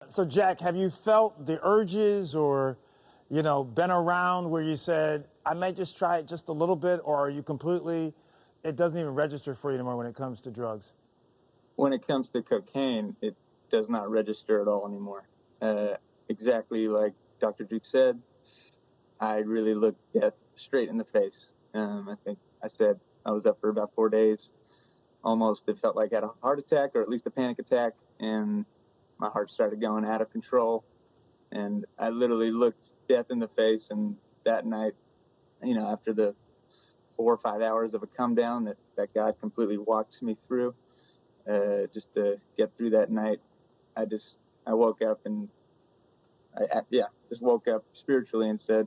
So Jack, have you felt the urges or, been around where you said, I might just try it just a little bit, or are you completely, it doesn't even register for you anymore when it comes to drugs? When it comes to cocaine, it does not register at all anymore. Exactly like Dr. Duke said, I really looked death straight in the face. I think I said I was up for about 4 days. Almost, it felt like I had a heart attack, or at least a panic attack, and my heart started going out of control. And I literally looked death in the face. And that night, after the 4 or 5 hours of a come down that God completely walked me through, just to get through that night, I woke up and just woke up spiritually and said,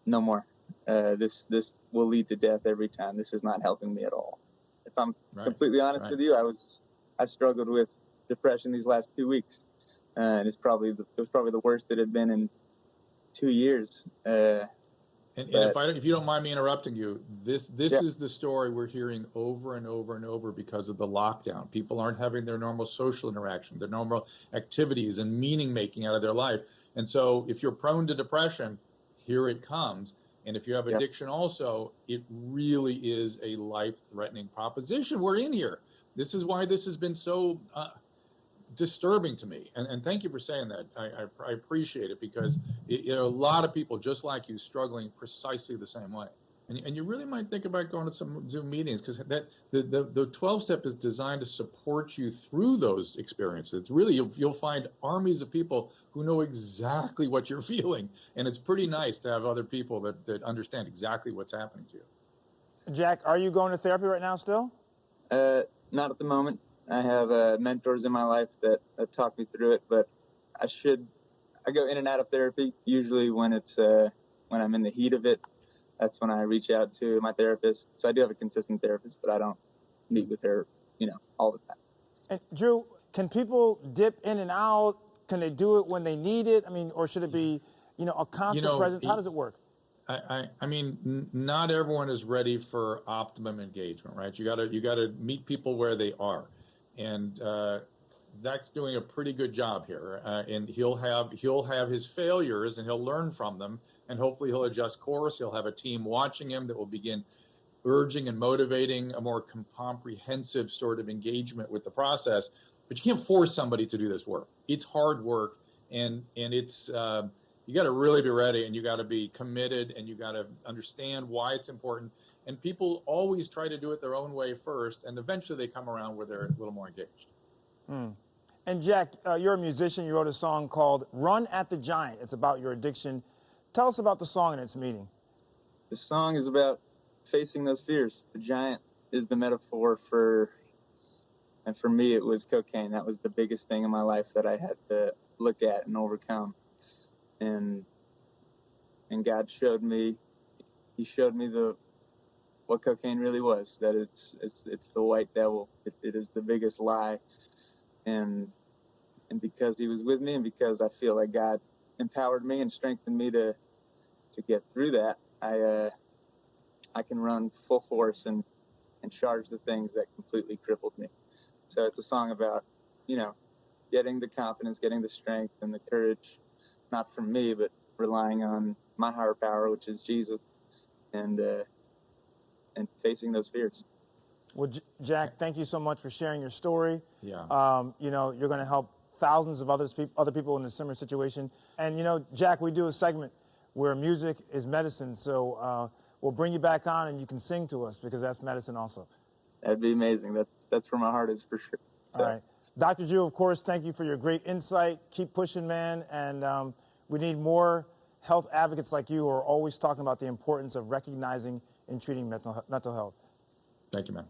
no more. This will lead to death every time. This is not helping me at all. If I'm completely honest with you, I struggled with depression these last 2 weeks, and it was probably the worst it had been in 2 years. And if you don't mind me interrupting you, this is the story we're hearing over and over and over because of the lockdown. People aren't having their normal social interactions, their normal activities and meaning making out of their life. And so if you're prone to depression, here it comes. And if you have addiction also, it really is a life-threatening proposition. We're in here. This is why this has been so disturbing to me. And thank you for saying that. I appreciate it, because there are a lot of people just like you struggling precisely the same way. And you really might think about going to some Zoom meetings, because the 12-step is designed to support you through those experiences. It's really, you'll find armies of people who know exactly what you're feeling. And it's pretty nice to have other people that understand exactly what's happening to you. Jack, are you going to therapy right now still? Not at the moment. I have mentors in my life that talk me through it, but I go in and out of therapy. Usually when I'm in the heat of it, that's when I reach out to my therapist. So I do have a consistent therapist, but I don't meet with her, all the time. And Drew, can people dip in and out? Can they do it when they need it? I mean, or should it be, a constant presence? How does it work? I mean, not everyone is ready for optimum engagement, right? You gotta meet people where they are, and Zach's doing a pretty good job here, and he'll have his failures, and he'll learn from them, and hopefully he'll adjust course. He'll have a team watching him that will begin urging and motivating a more comprehensive sort of engagement with the process. But you can't force somebody to do this work. It's hard work, and it's you got to really be ready, and you got to be committed, and you got to understand why it's important. And people always try to do it their own way first, and eventually they come around where they're a little more engaged. And Jack, you're a musician. You wrote a song called "Run at the Giant." It's about your addiction. Tell us about the song and its meaning. The song is about facing those fears. The giant is the metaphor and for me, it was cocaine. That was the biggest thing in my life that I had to look at and overcome. And God showed me, He showed me what cocaine really was. That it's the white devil. It is the biggest lie. And because He was with me, and because I feel like God empowered me and strengthened me to get through that, I can run full force and charge the things that completely crippled me. So it's a song about, getting the confidence, getting the strength and the courage, not from me, but relying on my higher power, which is Jesus, and facing those fears. Well, Jack, thank you so much for sharing your story. Yeah. You're going to help thousands of other people in a similar situation. And, Jack, we do a segment where music is medicine. So we'll bring you back on and you can sing to us, because that's medicine also. That'd be amazing. That's where my heart is, for sure. All right. Dr. Drew, of course, thank you for your great insight. Keep pushing, man. And we need more health advocates like you who are always talking about the importance of recognizing and treating mental health. Thank you, man.